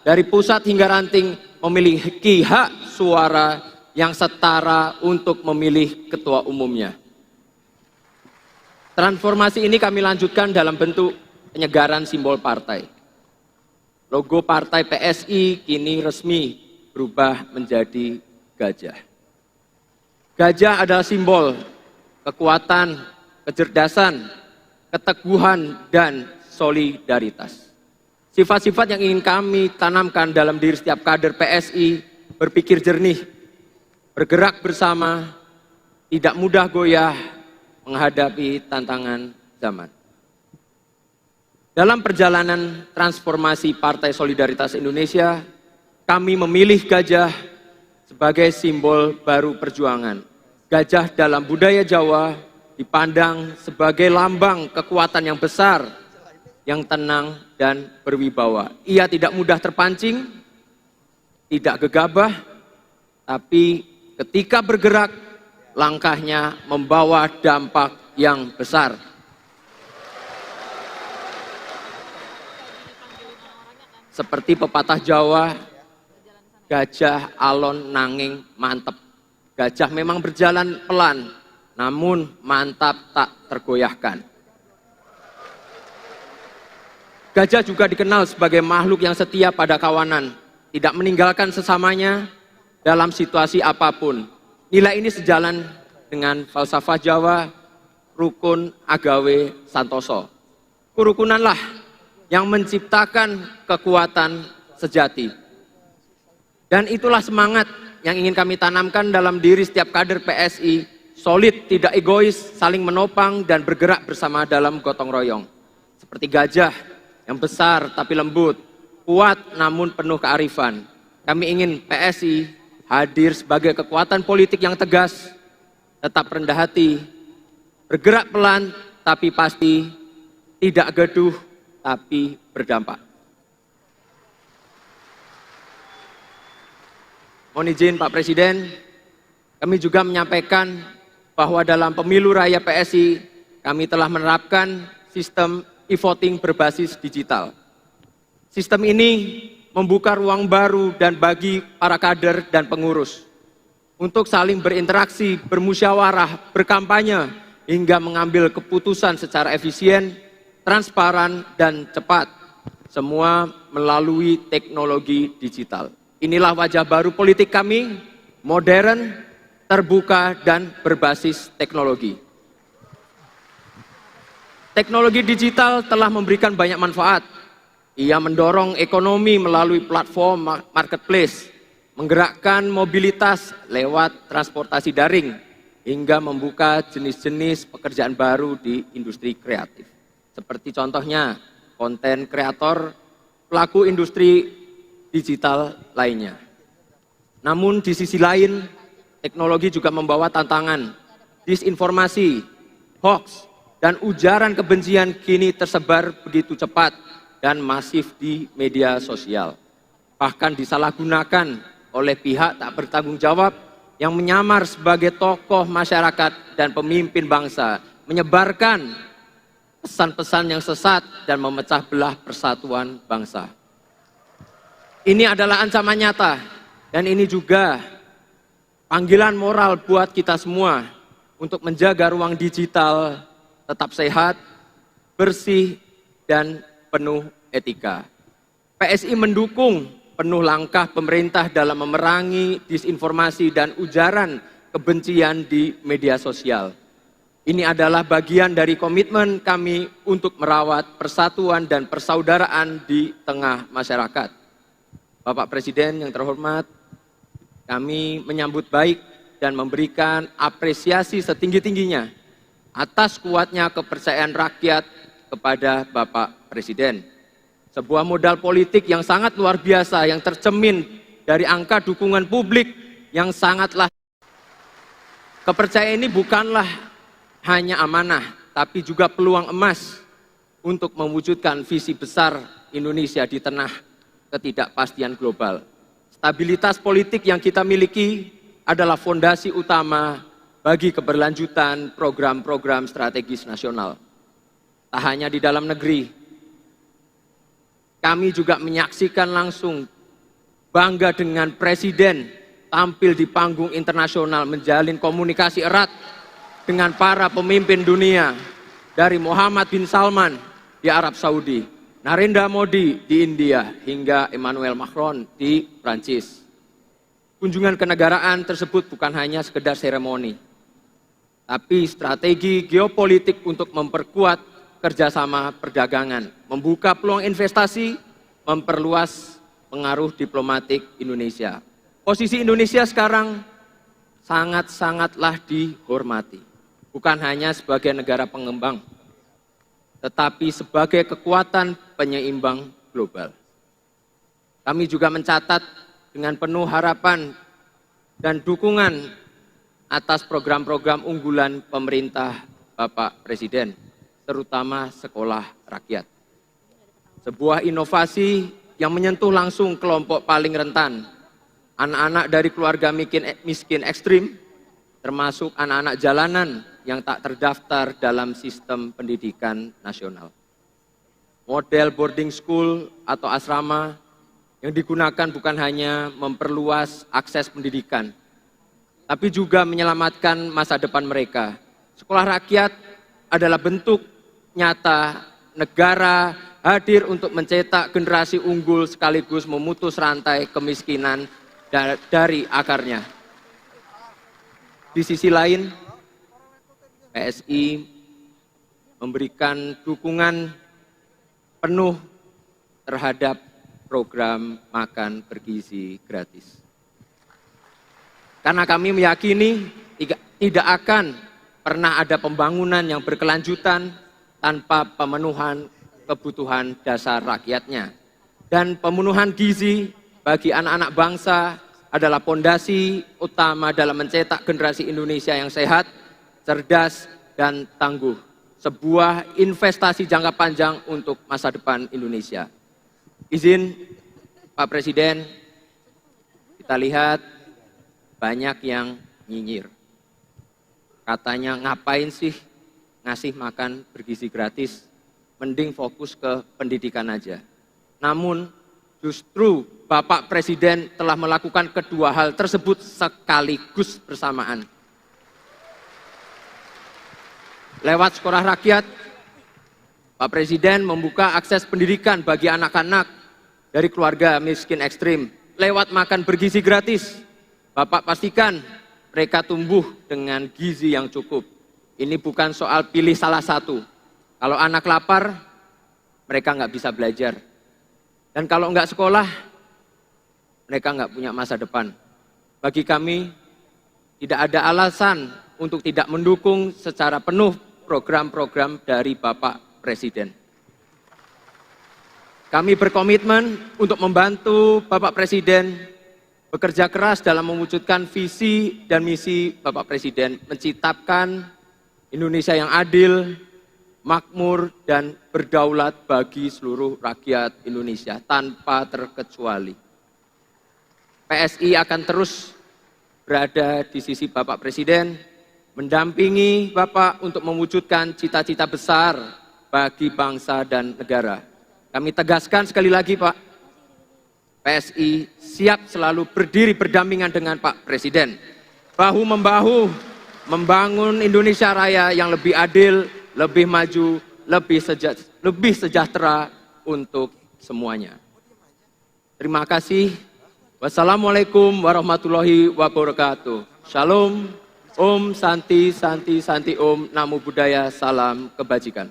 dari pusat hingga ranting memiliki hak suara yang setara untuk memilih ketua umumnya. Transformasi ini kami lanjutkan dalam bentuk penyegaran simbol partai. Logo partai PSI kini resmi berubah menjadi gajah. Gajah adalah simbol kekuatan, kecerdasan, keteguhan, dan solidaritas. Sifat-sifat yang ingin kami tanamkan dalam diri setiap kader PSI: berpikir jernih, bergerak bersama, tidak mudah goyah menghadapi tantangan zaman. Dalam perjalanan transformasi Partai Solidaritas Indonesia, kami memilih gajah sebagai simbol baru perjuangan. Gajah dalam budaya Jawa dipandang sebagai lambang kekuatan yang besar, yang tenang dan berwibawa. Ia tidak mudah terpancing, tidak gegabah, tapi ketika bergerak, langkahnya membawa dampak yang besar. Seperti pepatah Jawa, gajah alon nanging mantep. Gajah memang berjalan pelan, namun mantap tak tergoyahkan. Gajah juga dikenal sebagai makhluk yang setia pada kawanan, tidak meninggalkan sesamanya dalam situasi apapun. Nilai ini sejalan dengan falsafah Jawa, rukun agawe santoso. Kerukunanlah yang menciptakan kekuatan sejati. Dan itulah semangat yang ingin kami tanamkan dalam diri setiap kader PSI, solid, tidak egois, saling menopang dan bergerak bersama dalam gotong royong. Seperti gajah yang besar tapi lembut, kuat namun penuh kearifan. Kami ingin PSI hadir sebagai kekuatan politik yang tegas, tetap rendah hati, bergerak pelan tapi pasti, tidak gaduh tapi berdampak. Mohon izin Pak Presiden, kami juga menyampaikan bahwa dalam pemilu raya PSI, kami telah menerapkan sistem e-voting berbasis digital. Sistem ini membuka ruang baru dan bagi para kader dan pengurus untuk saling berinteraksi, bermusyawarah, berkampanye, hingga mengambil keputusan secara efisien, transparan, dan cepat. Semua melalui teknologi digital. Inilah wajah baru politik kami, modern, terbuka, dan berbasis teknologi. Teknologi digital telah memberikan banyak manfaat. Ia mendorong ekonomi melalui platform marketplace, menggerakkan mobilitas lewat transportasi daring, hingga membuka jenis-jenis pekerjaan baru di industri kreatif. Seperti contohnya, konten kreator, pelaku industri digital lainnya. Namun di sisi lain, teknologi juga membawa tantangan. Disinformasi, hoax, dan ujaran kebencian kini tersebar begitu cepat dan masif di media sosial. Bahkan disalahgunakan oleh pihak tak bertanggung jawab yang menyamar sebagai tokoh masyarakat dan pemimpin bangsa, menyebarkan pesan-pesan yang sesat dan memecah belah persatuan bangsa. Ini adalah ancaman nyata, dan ini juga panggilan moral buat kita semua untuk menjaga ruang digital tetap sehat, bersih, dan penuh etika. PSI mendukung penuh langkah pemerintah dalam memerangi disinformasi dan ujaran kebencian di media sosial. Ini adalah bagian dari komitmen kami untuk merawat persatuan dan persaudaraan di tengah masyarakat. Bapak Presiden yang terhormat, kami menyambut baik dan memberikan apresiasi setinggi-tingginya atas kuatnya kepercayaan rakyat kepada Bapak Presiden. Sebuah modal politik yang sangat luar biasa yang tercermin dari angka dukungan publik yang sangatlah. Kepercayaan ini bukanlah hanya amanah, tapi juga peluang emas untuk mewujudkan visi besar Indonesia di tengah ketidakpastian global. Stabilitas politik yang kita miliki adalah fondasi utama bagi keberlanjutan program-program strategis nasional. Tak hanya di dalam negeri, kami juga menyaksikan langsung bangga dengan Presiden tampil di panggung internasional menjalin komunikasi erat dengan para pemimpin dunia, dari Muhammad bin Salman di Arab Saudi, Narendra Modi di India, hingga Emmanuel Macron di Prancis. Kunjungan kenegaraan tersebut bukan hanya sekedar seremoni, tapi strategi geopolitik untuk memperkuat kerjasama perdagangan, membuka peluang investasi, memperluas pengaruh diplomatik Indonesia. Posisi Indonesia sekarang sangat-sangatlah dihormati. Bukan hanya sebagai negara pengembang, tetapi sebagai kekuatan penyeimbang global. Kami juga mencatat dengan penuh harapan dan dukungan atas program-program unggulan pemerintah Bapak Presiden, terutama sekolah rakyat. Sebuah inovasi yang menyentuh langsung kelompok paling rentan, anak-anak dari keluarga miskin ekstrim, termasuk anak-anak jalanan yang tak terdaftar dalam sistem pendidikan nasional. Model boarding school atau asrama yang digunakan bukan hanya memperluas akses pendidikan, tapi juga menyelamatkan masa depan mereka. Sekolah rakyat adalah bentuk nyata negara hadir untuk mencetak generasi unggul sekaligus memutus rantai kemiskinan dari akarnya. Di sisi lain, PSI memberikan dukungan penuh terhadap program makan bergizi gratis. Karena kami meyakini tidak akan pernah ada pembangunan yang berkelanjutan tanpa pemenuhan kebutuhan dasar rakyatnya. Dan pemenuhan gizi bagi anak-anak bangsa adalah pondasi utama dalam mencetak generasi Indonesia yang sehat, cerdas, dan tangguh. Sebuah investasi jangka panjang untuk masa depan Indonesia. Izin Pak Presiden, kita lihat banyak yang nyinyir. Katanya ngapain sih ngasih makan bergizi gratis, mending fokus ke pendidikan aja. Namun justru Bapak Presiden telah melakukan kedua hal tersebut sekaligus bersamaan. Lewat sekolah rakyat, Pak Presiden membuka akses pendidikan bagi anak-anak dari keluarga miskin ekstrim. Lewat makan bergizi gratis, Bapak pastikan mereka tumbuh dengan gizi yang cukup. Ini bukan soal pilih salah satu. Kalau anak lapar, mereka nggak bisa belajar. Dan kalau nggak sekolah, mereka nggak punya masa depan. Bagi kami, tidak ada alasan untuk tidak mendukung secara penuh program-program dari Bapak Presiden. Kami berkomitmen untuk membantu Bapak Presiden bekerja keras dalam mewujudkan visi dan misi Bapak Presiden, menciptakan Indonesia yang adil, makmur, dan berdaulat bagi seluruh rakyat Indonesia tanpa terkecuali. PSI akan terus berada di sisi Bapak Presiden, mendampingi Bapak untuk mewujudkan cita-cita besar bagi bangsa dan negara. Kami tegaskan sekali lagi Pak, PSI siap selalu berdiri berdampingan dengan Pak Presiden. Bahu-membahu membangun Indonesia Raya yang lebih adil, lebih maju, lebih sejahtera untuk semuanya. Terima kasih. Wassalamualaikum warahmatullahi wabarakatuh. Shalom. Om Santi Santi Santi Om. Namo Buddhaya. Salam kebajikan.